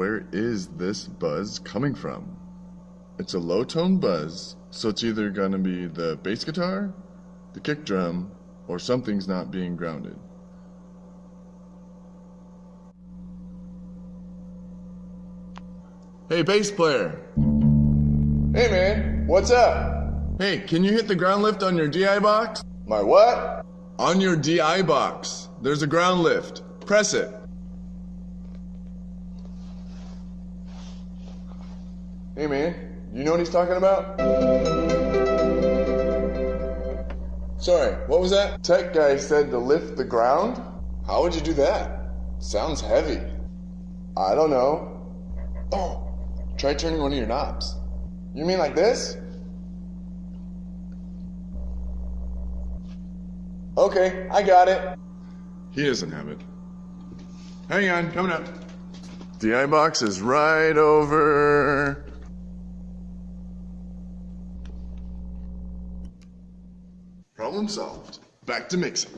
where is this buzz coming from? It's a low-tone buzz, so it's either gonna be the bass guitar, the kick drum, or something's not being grounded. Hey, bass player. Hey man, what's up? Hey, can you hit the ground lift on your DI box? My what? On your DI box. There's a ground lift. Press it. Hey man, you know what he's talking about? Sorry, what was that? Tech guy said to lift the ground? How would you do that? Sounds heavy. I don't know. Oh, try turning one of your knobs. You mean like this? Okay, I got it. He doesn't have it. Hang on, coming up. DI box is right over. Problem solved. Back to mixing.